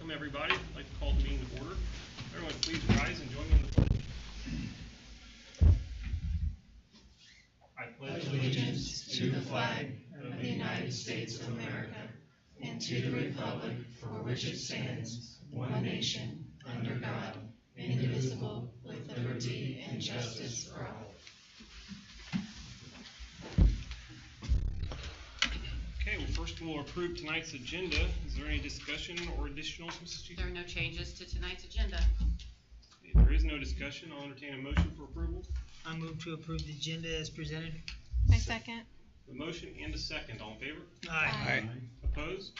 welcome everybody. I'd like to call the meeting to order. Everyone please rise and join me in the pledge. I pledge allegiance to the flag of the United States of America and to the republic for which it stands, one nation, under God, indivisible, with liberty and justice for all. Okay, well first we'll approve tonight's agenda. Is there any discussion or additionals, Mrs. Chief? There are no changes to tonight's agenda. If there is no discussion, I'll entertain a motion for approval. I move to approve the agenda as presented. I second. The motion and a second. All in favor? Aye. Opposed?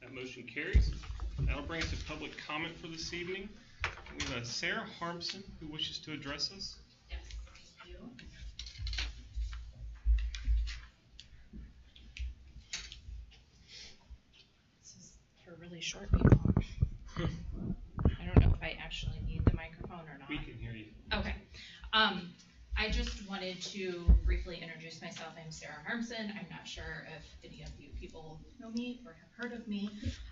That motion carries. That'll bring us to public comment for this evening. We have Sarah Harmson who wishes to address us. Yes, thank you. This is for really short people. I don't know if I actually need the microphone or not. We can hear you. Okay. I just wanted to briefly introduce myself. I'm Sarah Harmson. I'm not sure if any of you people know me or have heard of me.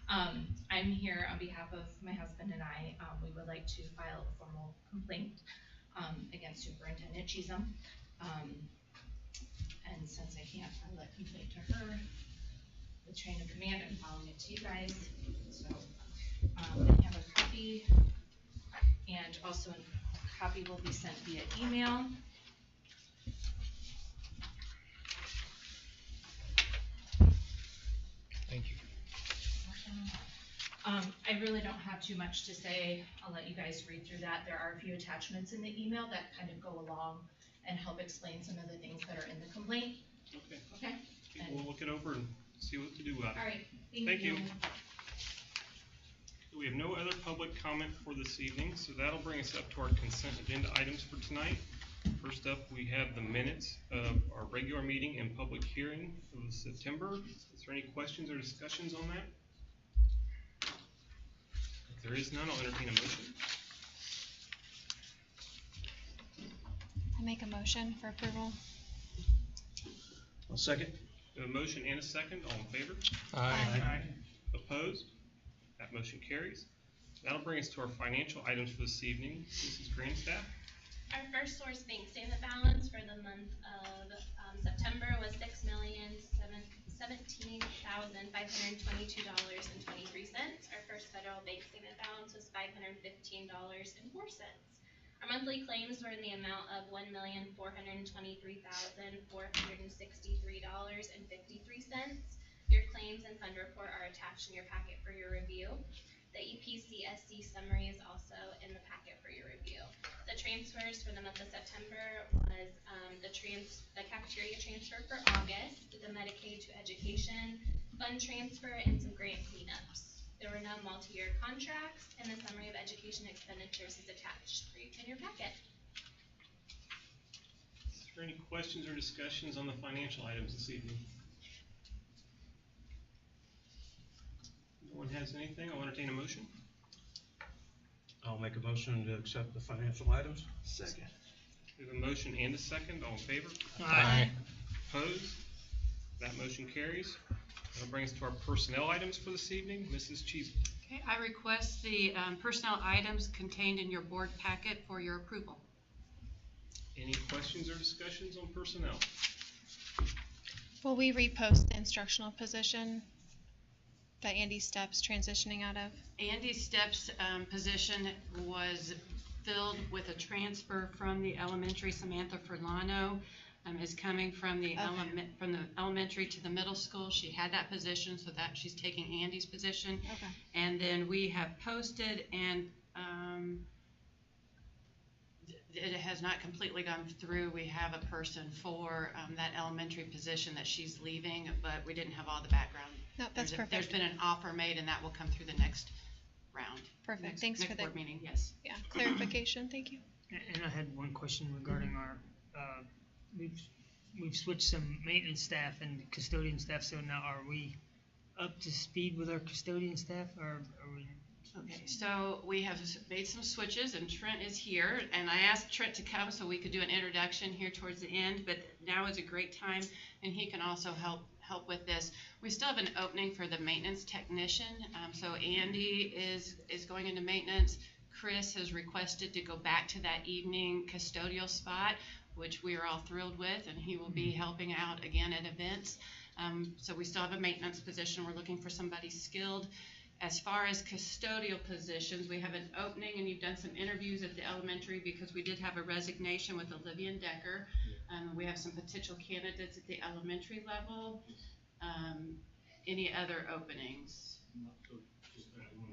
I'm here on behalf of my husband and I. We would like to file a formal complaint against Superintendent Chisholm. And since I can't file a complaint to her, the chain of command, I'm following it to you guys. So I have a copy, and also a copy will be sent via email. Thank you. I really don't have too much to say. I'll let you guys read through that. There are a few attachments in the email that kind of go along and help explain some of the things that are in the complaint. Okay. Okay? We'll look it over and see what to do about it. All right. Thank you. We have no other public comment for this evening, so that'll bring us up to our consent agenda items for tonight. First up, we have the minutes of our regular meeting and public hearing of September. Is there any questions or discussions on that? If there is none, I'll entertain a motion. I make a motion for approval. I'll second. We have a motion and a second. All in favor? Aye. Opposed? That motion carries. That'll bring us to our financial items for this evening. Mrs. Grandstaff? Our first source bank statement balance for the month of September was $6,017,522.23. Our first federal bank statement balance was $515.04. Our monthly claims were in the amount of $1,423,463.53. Your claims and fund report are attached in your packet for your review. The EPCSC summary is also in the packet for your review. The transfers for the month of September was the cafeteria transfer for August, the Medicaid to education fund transfer, and some grant cleanups. There were no multi-year contracts, and the summary of education expenditures is attached for you in your packet. Is there any questions or discussions on the financial items this evening? No one has anything? I'll entertain a motion. I'll make a motion to accept the financial items. Second. We have a motion and a second. All in favor? Aye. Opposed? That motion carries. That'll bring us to our personnel items for this evening. Mrs. Cheesley. Okay, I request the personnel items contained in your board packet for your approval. Any questions or discussions on personnel? Will we repost the instructional position that Andy Stepp's transitioning out of? Andy Stepp's position was filled with a transfer from the elementary. Samantha Furlano is coming from the elementary to the middle school. She had that position, so that she's taking Andy's position. Okay. And then we have posted, and it has not completely gone through. We have a person for that elementary position that she's leaving, but we didn't have all the background. No, that's perfect. There's been an offer made, and that will come through the next round. Perfect. Thanks for the board meeting. Yes. Yeah, clarification. Thank you. And I had one question regarding our, we've switched some maintenance staff and custodian staff, so now are we up to speed with our custodian staff, or are we? Okay, so we have made some switches, and Trent is here, and I asked Trent to come so we could do an introduction here towards the end, but now is a great time, and he can also help help with this. We still have an opening for the maintenance technician. So Andy is going into maintenance. Chris has requested to go back to that evening custodial spot, which we are all thrilled with, and he will be helping out again at events. So we still have a maintenance position. We're looking for somebody skilled. As far as custodial positions, we have an opening, and you've done some interviews at the elementary because we did have a resignation with Olivia and Decker. We have some potential candidates at the elementary level. Any other openings?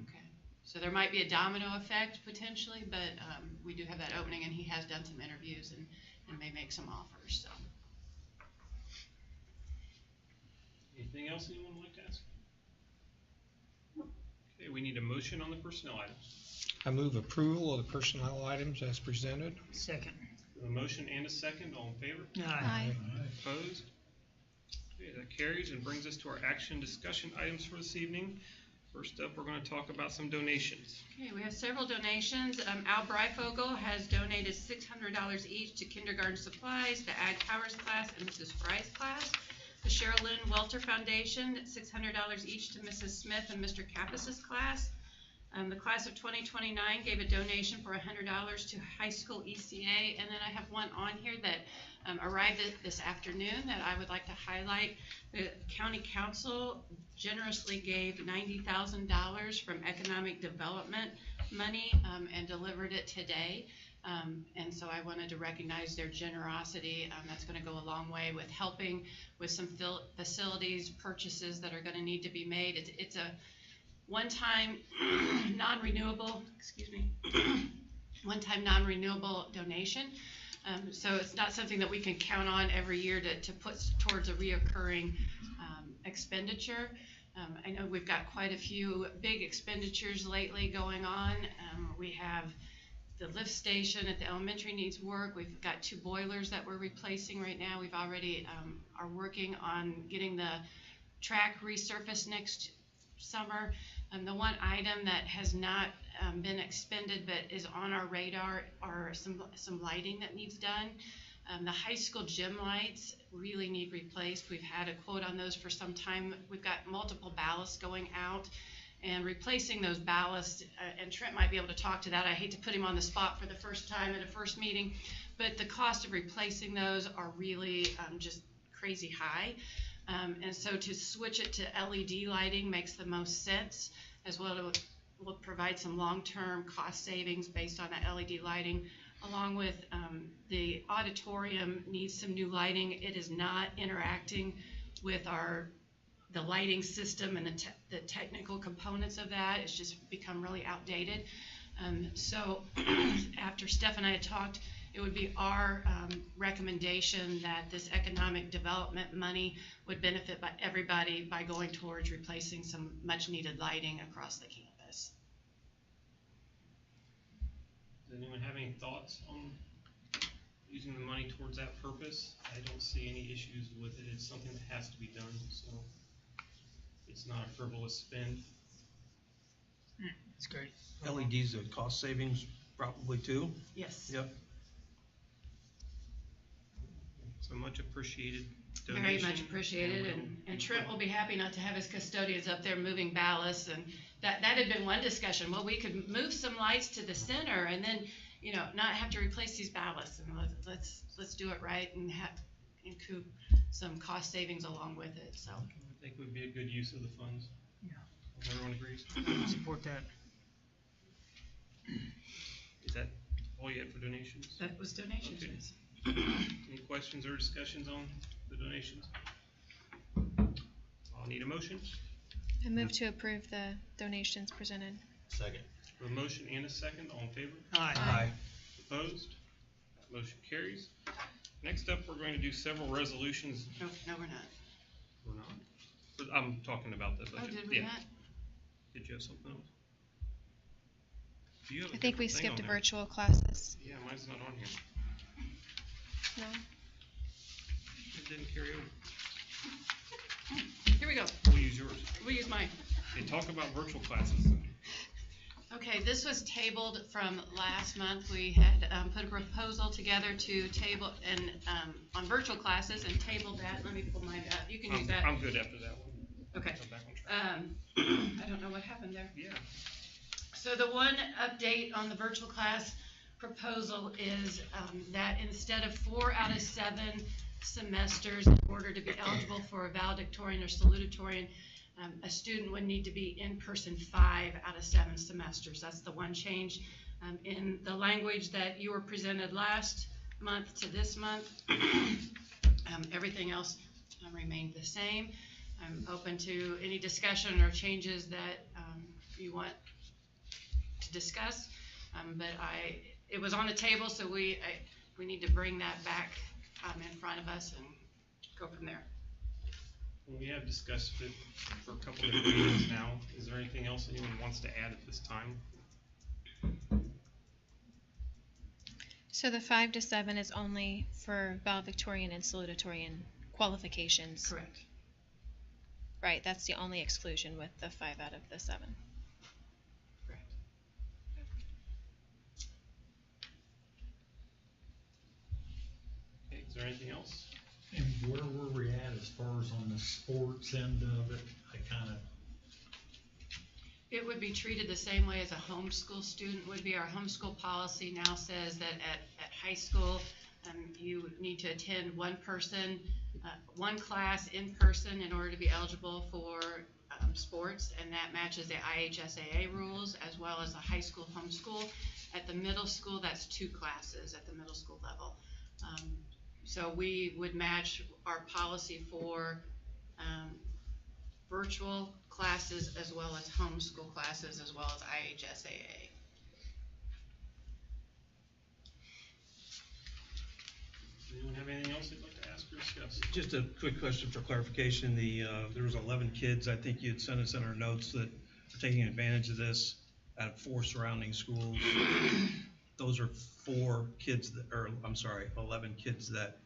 Okay. So there might be a domino effect potentially, but we do have that opening, and he has done some interviews and may make some offers. So. Anything else anyone would like to ask? Okay, we need a motion on the personnel items. I move approval of the personnel items as presented. Second. A motion and a second, all in favor? Aye. Opposed? Okay, that carries and brings us to our action discussion items for this evening. First up, we're going to talk about some donations. Okay, we have several donations. Al Breifogel has donated $600 each to kindergarten supplies, the Ag Powers class, and Mrs. Fry's class. The Cheryl Lynn Welter Foundation, $600 each to Mrs. Smith and Mr. Kappas' class. The class of 2029 gave a donation for $100 to high school ECA, and then I have one on here that arrived this afternoon that I would like to highlight. The county council generously gave $90,000 from economic development money and delivered it today. And so I wanted to recognize their generosity. That's going to go a long way with helping with some facilities purchases that are going to need to be made. It's a one-time non-renewable, one-time non-renewable donation. So it's not something that we can count on every year to put towards a reoccurring expenditure. I know we've got quite a few big expenditures lately going on. We have the lift station at the elementary needs work. We've got 2 boilers that we're replacing right now. We've already are working on getting the track resurfaced next summer. The one item that has not been expended but is on our radar are some lighting that needs done. The high school gym lights really need replaced. We've had a quote on those for some time. We've got multiple ballasts going out, and replacing those ballasts, and Trent might be able to talk to that. I hate to put him on the spot for the first time at a first meeting, but the cost of replacing those are really just crazy high. And so to switch it to LED lighting makes the most sense, as well as will provide some long-term cost savings based on that LED lighting, along with the auditorium needs some new lighting. It is not interacting with the lighting system and the technical components of that. It's just become really outdated. So after Steph and I had talked, it would be our recommendation that this economic development money would benefit everybody by going towards replacing some much needed lighting across the campus. Does anyone have any thoughts on using the money towards that purpose? I don't see any issues with it. It's something that has to be done, so it's not a frivolous spend. That's great. LEDs are cost savings probably too. Yes. Yep. So much appreciated donation. Very much appreciated, and Trent will be happy not to have his custodians up there moving ballasts, and that had been one discussion. Well, we could move some lights to the center and then, not have to replace these ballasts, and let's do it right and recoup some cost savings along with it. So I think it would be a good use of the funds. Yeah. Everyone agrees? Support that. Is that all you had for donations? that was donations. Okay. Yes. Any questions or discussions on the donations? I'll need a motion. I move to approve the donations presented. Second. A motion and a second, all in favor? Aye. Opposed? Motion carries. Next up, we're going to do several resolutions. No, we're not. We're not? But I'm talking about the budget. Oh, did we Yeah. not? Did you have something else? Do you have a I think we different thing skipped on there? virtual classes. Yeah, mine's not on here. No? It didn't carry over. Here we go. We'll use yours. We'll use mine. Okay, talk about virtual classes. Okay, this was tabled from last month. We had put a proposal together to table and on virtual classes and tabled that. Let me pull mine up. You can use that. I'm good after that one. Okay. I'm back on track. I don't know what happened there. Yeah. So the one update on the virtual class proposal is that instead of 4 out of 7 semesters, in order to be eligible for a valedictorian or salutatorian, a student would need to be in person 5 out of 7 semesters. That's the one change in the language that you were presented last month to this month. Everything else remained the same. I'm open to any discussion or changes that you want to discuss, but it was on the table, so we need to bring that back in front of us and go from there. We have discussed it for a couple of meetings now. Is there anything else anyone wants to add at this time? So the 5 to 7 is only for valedictorian and salutatorian qualifications. Correct. Right, that's the only exclusion with the 5 out of the 7. Correct. Okay, is there anything else? And where were we at as far as on the sports end of it? It would be treated the same way as a homeschool student would be. Our homeschool policy now says that at high school, you need to attend one class in person in order to be eligible for sports, and that matches the IHSAA rules as well as the high school homeschool. At the middle school, that's 2 classes at the middle school level. So we would match our policy for virtual classes as well as homeschool classes as well as IHSAA. Anyone have anything else they'd like to ask or discuss? Just a quick question for clarification. There was 11 kids, I think you had sent us in our notes, that are taking advantage of this out of 4 surrounding schools. Those are 11 kids that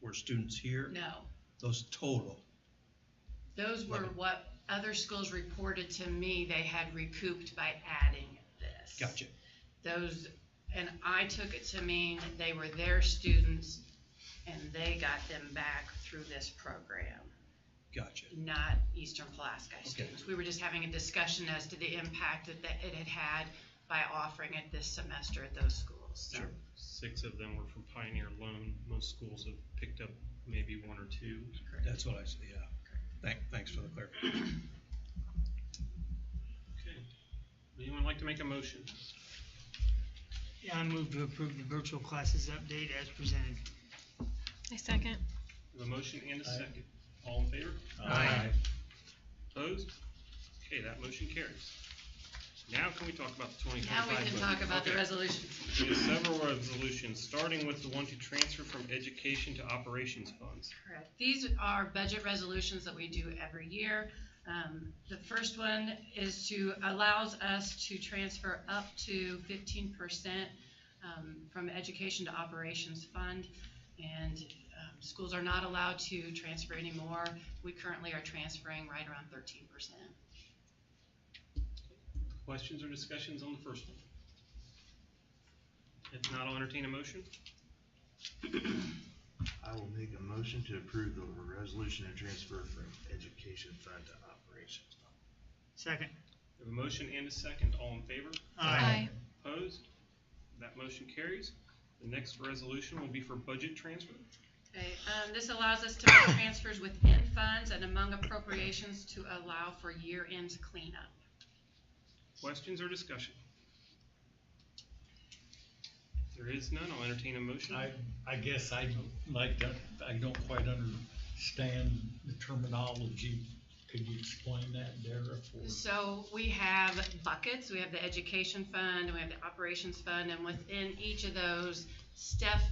were students here? No. Those total? Those were 11. what other schools reported to me they had recouped by adding this. Gotcha. And I took it to mean that they were their students and they got them back through this program. Gotcha. Not Eastern Pulaski Okay. students. We were just having a discussion as to the impact that it had had by offering it this semester at those schools. Sure. 6 of them were from Pioneer alone. Most schools have picked up maybe 1 or 2. That's what I said, yeah. Thanks for the clarification. Okay. Would anyone like to make a motion? Yeah, I move to approve the virtual classes update as presented. I second. We have a motion and a second. All in favor? Aye. Opposed? Okay, that motion carries. Now can we talk about the 2025 Now we can budget? talk about the Okay. resolutions. We have several resolutions, starting with the one to transfer from education to operations funds. Correct. These are budget resolutions that we do every year. The first one is allows us to transfer up to 15% from education to operations fund, and schools are not allowed to transfer anymore. We currently are transferring right around 13%. Questions or discussions on the first one? If not, I'll entertain a motion. I will make a motion to approve the resolution and transfer from education fund to operations fund. Second. We have a motion and a second. All in favor? Aye. Opposed? That motion carries. The next resolution will be for budget transfer. Okay, this allows us to make transfers within funds and among appropriations to allow for year-end cleanup. Questions or discussion? If there is none, I'll entertain a motion. I guess I don't quite understand the terminology. Could you explain that, Dara? So we have buckets. We have the education fund, and we have the operations fund, and within each of those, Steph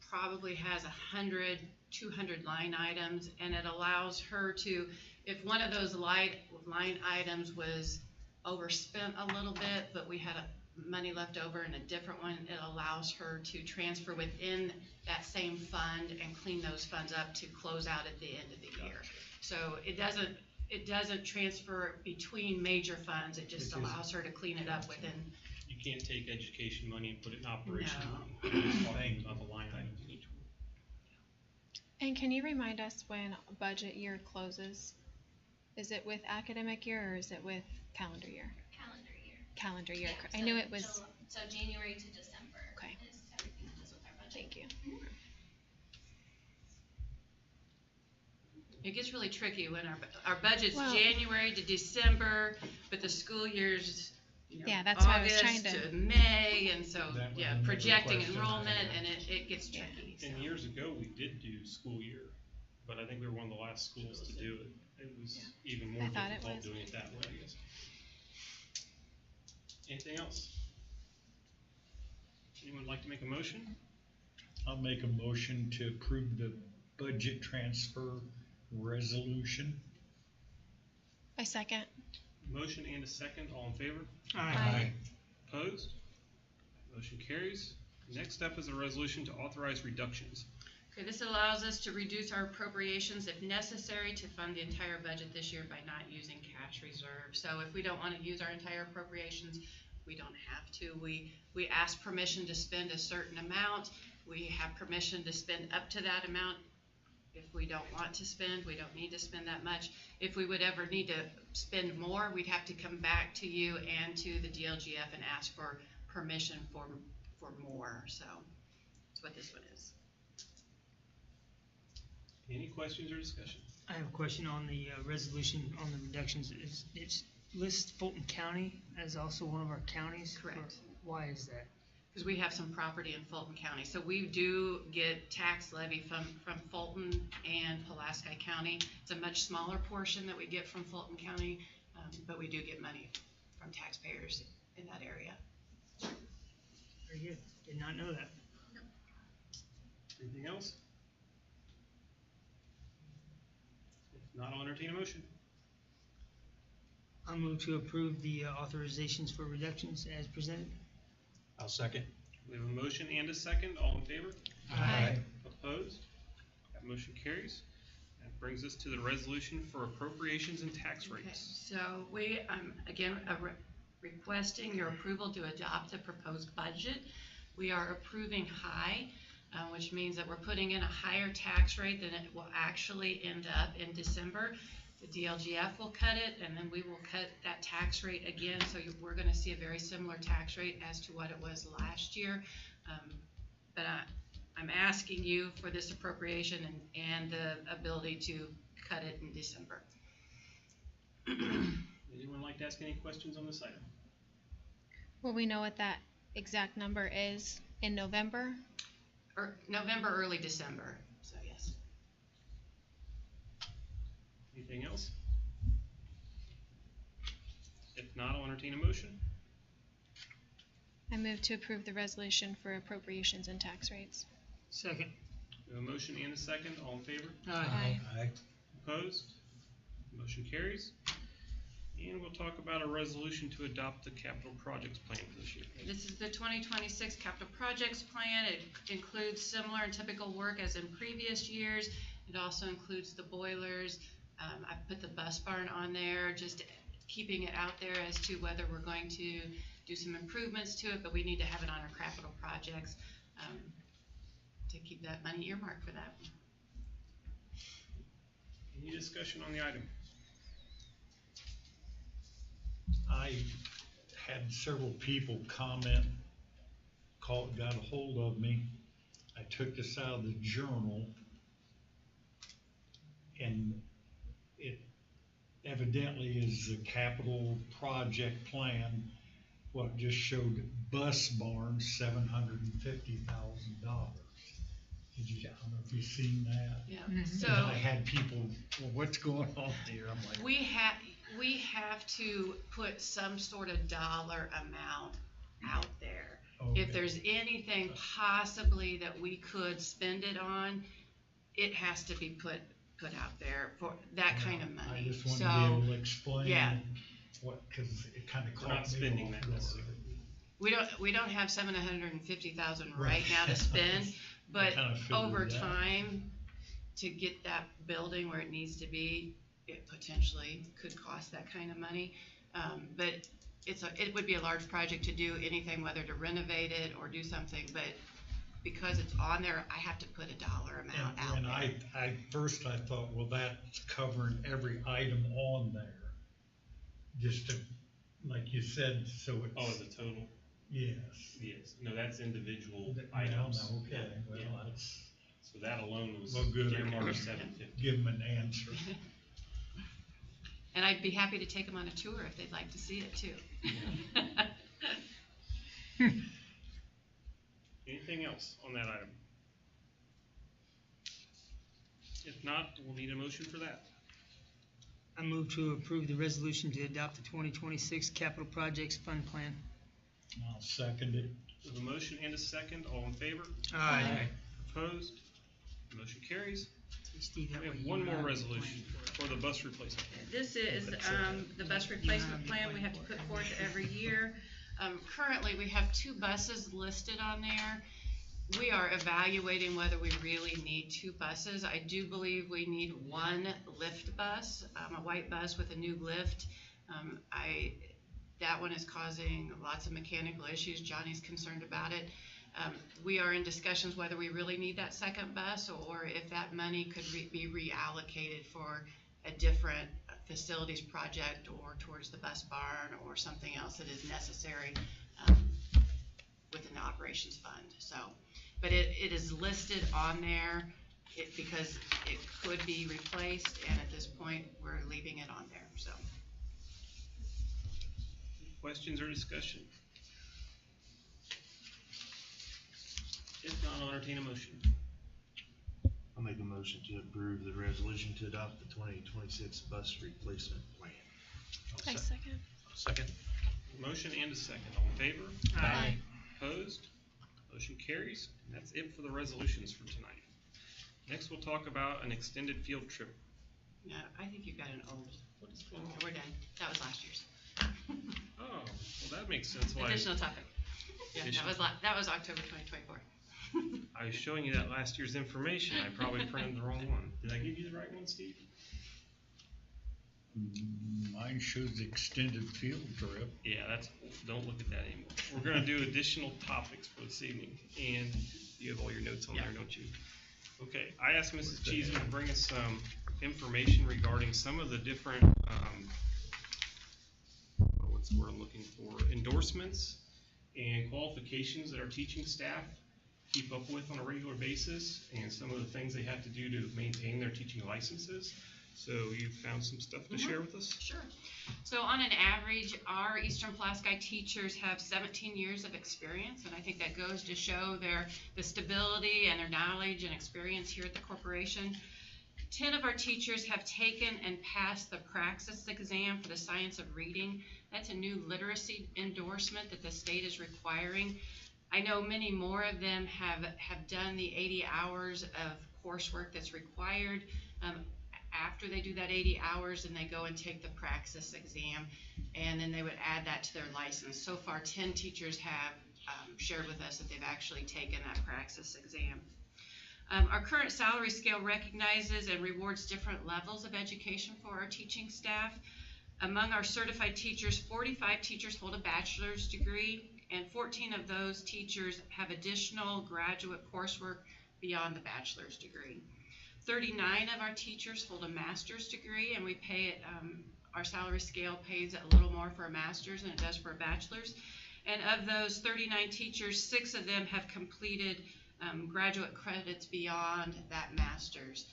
probably has 100, 200 line items, and it allows her to, if one of those line items was overspent a little bit, but we had money left over in a different one, it allows her to transfer within that same fund and clean those funds up to close out at the end of the year. So it it doesn't transfer between major funds, it just Because- allows her to clean it up within. You can't take education money and put it in operation No. money. We're just talking about the line items in each one. And can you remind us when budget year closes? Is it with academic year or is it with calendar year? Calendar year. Calendar year. Yeah, I knew so it was. So January to December. Okay. Is everything that goes with our budget. Thank you. It gets really tricky when our budget's Well- January to December, but the school year's, Yeah, that's why I was August trying to- May, and so, That was yeah, another projecting question I enrollment, had. and it gets tricky, so. And years ago, we did do school year, but I think we were one of the last schools to do it. It was even more I thought it difficult was. doing it that way, I guess. Anything else? Anyone like to make a motion? I'll make a motion to approve the budget transfer resolution. I second. Motion and a second, all in favor? Aye. Opposed? Motion carries. Next up is a resolution to authorize reductions. Okay, this allows us to reduce our appropriations if necessary to fund the entire budget this year by not using cash reserve. So if we don't want to use our entire appropriations, we don't have to. We ask permission to spend a certain amount. We have permission to spend up to that amount. If we don't want to spend, we don't need to spend that much. If we would ever need to spend more, we'd have to come back to you and to the DLGF and ask for permission for more. So that's what this one is. Any questions or discussion? I have a question on the resolution on the reductions. It lists Fulton County as also one of our counties? Correct. Why is that? Because we have some property in Fulton County. So we do get tax levy from Fulton and Pulaski County. It's a much smaller portion that we get from Fulton County, but we do get money from taxpayers in that area. Very good. Did not know that. Anything else? If not, I'll entertain a motion. I'll move to approve the authorizations for reductions as presented. I'll second. We have a motion and a second, all in favor? Aye. Opposed? That motion carries. That brings us to the resolution for appropriations and tax Okay, rates. so we, again, requesting your approval to adopt the proposed budget. We are approving high, which means that we're putting in a higher tax rate than it will actually end up in December. The DLGF will cut it, and then we will cut that tax rate again, so we're gonna see a very similar tax rate as to what it was last year. But I'm asking you for this appropriation and the ability to cut it in December. Anyone like to ask any questions on this item? Will we know what that exact number is in November? Or November, early December, so yes. Anything else? If not, I'll entertain a motion. I move to approve the resolution for appropriations and tax rates. Second. We have a motion and a second, all in favor? Aye. Aye. Opposed? Motion carries. And we'll talk about a resolution to adopt the capital projects plan for this year. This is the 2026 capital projects plan. It includes similar and typical work as in previous years. It also includes the boilers. I've put the bus barn on there, just keeping it out there as to whether we're going to do some improvements to it, but we need to have it on our capital projects to keep that money earmarked for that. Any discussion on the item? I had several people got a hold of me. I took this out of the journal, and it evidently is the capital project plan. Well, it just showed bus barn, $750,000. I don't know if you've seen that. Yeah. Mhm. So And I had people, well, what's going on here? I'm like, we have to put some sort of dollar amount out there. okay. If there's anything possibly that we could spend it on, it has to be put out there for that kind of money. I just wanted So, to be able to explain yeah. what, because it kind of We're caught not me spending off that guard. necessarily. we don't have $750,000 right Right. now to spend, but I kinda figured over that. time, to get that building where it needs to be, it potentially could cost that kind of money. But it would be a large project to do anything, whether to renovate it or do something, but because it's on there, I have to put a dollar amount out And there. I thought, well, that's covering every item on there. Just to, like you said, so it's. Oh, the total? Yes. Yes. No, that's individual Well, items. no, okay, well, Yeah. that's, So that alone was well, good, I earmarked can 750. give them an answer. And I'd be happy to take them on a tour if they'd like to see it too. Anything else on that item? If not, we'll need a motion for that. I move to approve the resolution to adopt the 2026 Capital Projects Fund Plan. I'll second it. With a motion and a second, all in favor? Aye. Opposed? Motion carries. Steve, that We way have you one know more how to resolution plan for the bus replacement. This is the bus replacement plan we have to put forth every year. Currently, we have 2 buses listed on there. We are evaluating whether we really need 2 buses. I do believe we need 1 lift bus, a white bus with a new lift. That one is causing lots of mechanical issues. Johnny's concerned about it. We are in discussions whether we really need that second bus or if that money could be reallocated for a different facilities project or towards the bus barn or something else that is necessary within the operations fund. So, but it is listed on there because it could be replaced, and at this point, we're leaving it on there, so. Questions or discussion? If not, I'll entertain a motion. I'll make a motion to approve the resolution to adopt the 2026 bus replacement plan. I second. Second. Motion and a second, all in favor? Aye. Opposed? Motion carries. And that's it for the resolutions for tonight. Next, we'll talk about an extended field trip. Yeah, I think you've got an old. What is going on? We're done. That was last year's. Oh, well, that makes sense why Additional topic. Yeah, Additional. that was October 2024. I was showing you that last year's information. I probably printed the wrong one. Did I give you the right one, Steve? Mine shows extended field trip. Yeah, don't look at that anymore. We're gonna do additional topics for this evening, and you have all your notes on there, don't you? Okay, I asked Mrs. Cheeseman to bring us some information regarding some of the different, what's the word I'm looking for, endorsements and qualifications that our teaching staff keep up with on a regular basis, and some of the things they have to do to maintain their teaching licenses. So you found some stuff to share with us? Sure. So on an average, our Eastern Pulaski teachers have 17 years of experience, and I think that goes to show the stability and their knowledge and experience here at the corporation. 10 of our teachers have taken and passed the Praxis exam for the science of reading. That's a new literacy endorsement that the state is requiring. I know many more of them have done the 80 hours of coursework that's required. After they do that 80 hours, and they go and take the Praxis exam, and then they would add that to their license. So far, 10 teachers have shared with us that they've actually taken that Praxis exam. Our current salary scale recognizes and rewards different levels of education for our teaching staff. Among our certified teachers, 45 teachers hold a bachelor's degree, and 14 of those teachers have additional graduate coursework beyond the bachelor's degree. 39 of our teachers hold a master's degree, and we pay it, our salary scale pays a little more for a master's than it does for a bachelor's. And of those 39 teachers, 6 of them have completed graduate credits beyond that master's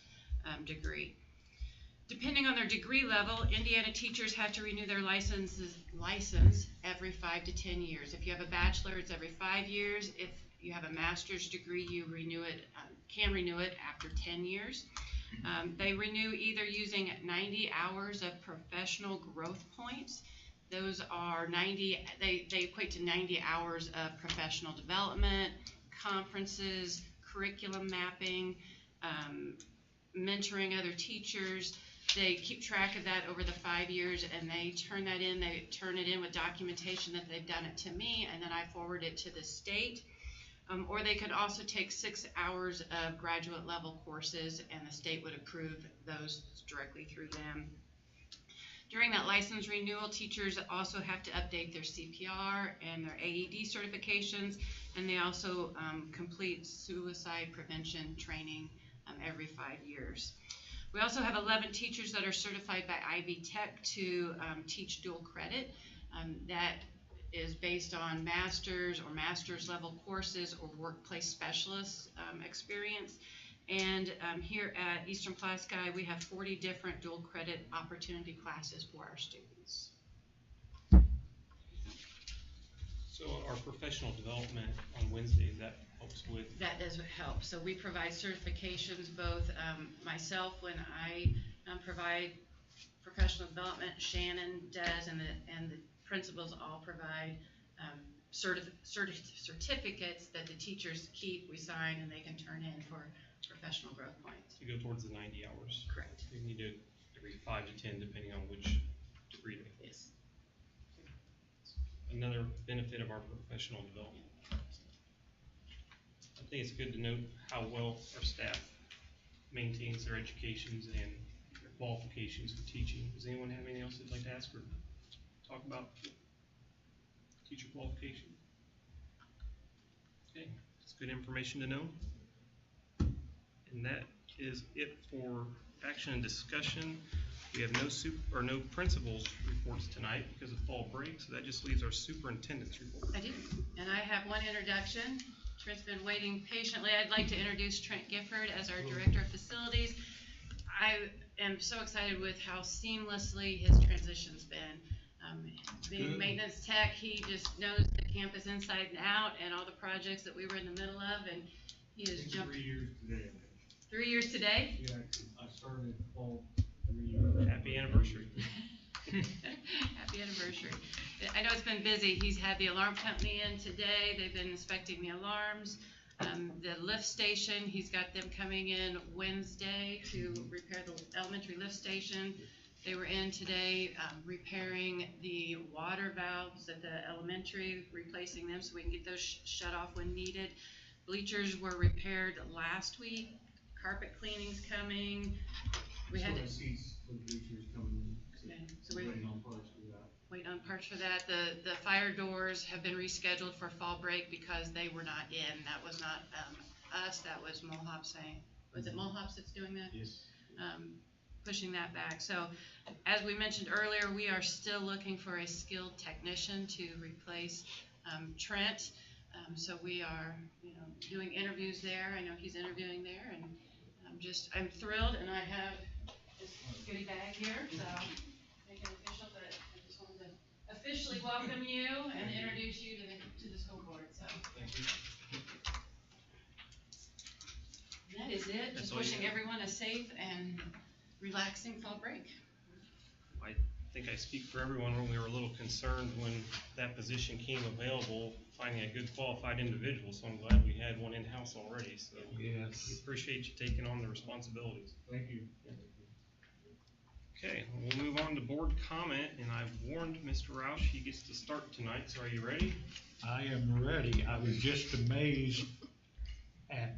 degree. Depending on their degree level, Indiana teachers have to renew their license every 5 to 10 years. If you have a bachelor, it's every 5 years. If you have a master's degree, you can renew it after 10 years. They renew either using 90 hours of professional growth points. Those are they equate to 90 hours of professional development, conferences, curriculum mapping, mentoring other teachers. They keep track of that over the 5 years, and they turn that in. They turn it in with documentation that they've done it to me, and then I forward it to the state. Or they could also take 6 hours of graduate level courses, and the state would approve those directly through them. During that license renewal, teachers also have to update their CPR and their AED certifications, and they also complete suicide prevention training every 5 years. We also have 11 teachers that are certified by IB Tech to teach dual credit. That is based on master's or master's level courses or workplace specialist experience. And here at Eastern Pulaski, we have 40 different dual credit opportunity classes for our students. So our professional development on Wednesdays, that helps with? That does help. So we provide certifications, both myself when I provide professional development, Shannon does, and the principals all provide certificates that the teachers keep, we sign, and they can turn in for professional growth points. To go towards the 90 hours. Correct. You need to every 5 to 10, depending on which degree they have. Yes. Another benefit of our professional development. I think it's good to note how well our staff maintains their educations and their qualifications for teaching. Does anyone have anything else they'd like to ask or talk about teacher qualification? Okay, it's good information to know. And that is it for action and discussion. We have no principals reports tonight because of fall break, so that just leaves our superintendent's report. I do, and I have one introduction. Trent's been waiting patiently. I'd like to introduce Trent Gifford as our Director of Facilities. I am so excited with how seamlessly his transition's been. Being maintenance tech, he just knows the campus inside and out and all the projects that we were in the middle of, and he has jumped. 3 years today. 3 years today? Yeah, I started fall 3 years. Happy anniversary. Happy anniversary. I know it's been busy. He's had the alarm company in today. They've been inspecting the alarms. The lift station, he's got them coming in Wednesday to repair the elementary lift station. They were in today repairing the water valves at the elementary, replacing them so we can get those shut off when needed. Bleachers were repaired last week. Carpet cleaning's coming. We had to Seats for the bleachers coming in. Okay, so we're waiting on parts for that. waiting on parts for that. The fire doors have been rescheduled for fall break because they were not in. That was not us, that was Mohawk saying. Was it Mohawk that's doing that? Yes. Pushing that back. So as we mentioned earlier, we are still looking for a skilled technician to replace Trent. So we are, doing interviews there. I know he's interviewing there, and I'm thrilled, and I have this goodie bag here, so make it official, but I just wanted to officially welcome you and introduce you to the school board, so. Thank you. And that is it, just all you wishing have. everyone a safe and relaxing fall break. I think I speak for everyone when we were a little concerned when that position came available, finding a good qualified individual, so I'm glad we had one in-house already, so we Yes. appreciate you taking on the responsibilities. Thank you. Okay, we'll move on to board comment, and I've warned Mr. Roush he gets to start tonight, so are you ready? I am ready. I was just amazed at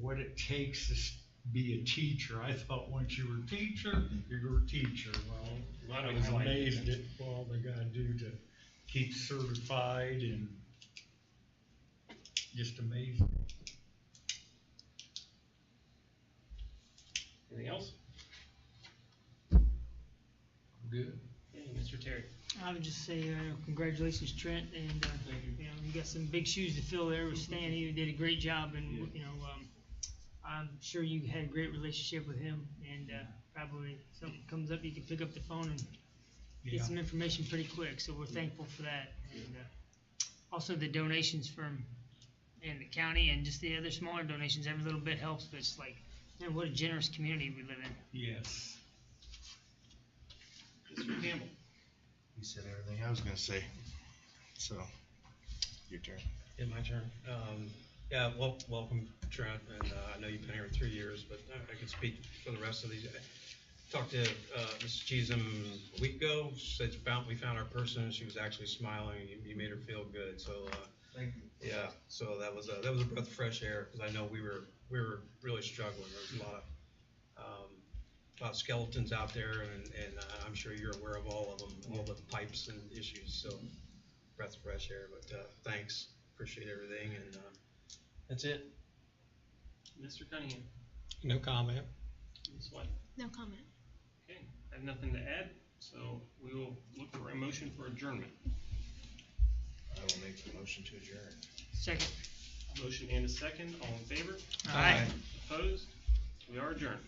what it takes to be a teacher. I thought once you were a teacher, you were a teacher. Well, I was amazed at all they gotta do to keep certified and just amazing. Anything else? Good. Okay, Mr. Terry. I would just say, congratulations, Trent, and, Thank you. you got some big shoes to fill there with Stan. He did a great job, and, I'm sure you had a great relationship with him, and, probably if something comes up, you can pick up the phone and get some information pretty quick, so we're thankful for that. And, also the donations from, and the county, and just the other smaller donations, every little bit helps, but it's like, man, what a generous community we live in. Yes. Mr. Campbell. You said everything I was gonna say. So, your turn. In my turn. Yeah, welcome, Trent, and I know you've been here 3 years, but I can speak for the rest of these. I talked to Mrs. Cheesem a week ago. She said we found our person, and she was actually smiling. You made her feel good. So Thank you. Yeah, so that was a breath of fresh air, because I know we were really struggling. There was a lot of skeletons out there, and I'm sure you're aware of all of them, all the pipes and issues, so breath of fresh air, but, thanks, appreciate everything, and, that's it. Mr. Cunningham, No comment. Ms. White. No comment. Okay, I have nothing to add, so we will look for a motion for adjournment. I will make the motion to adjourn. Second. Motion and a second, all in favor? Aye. Opposed? We are adjourned.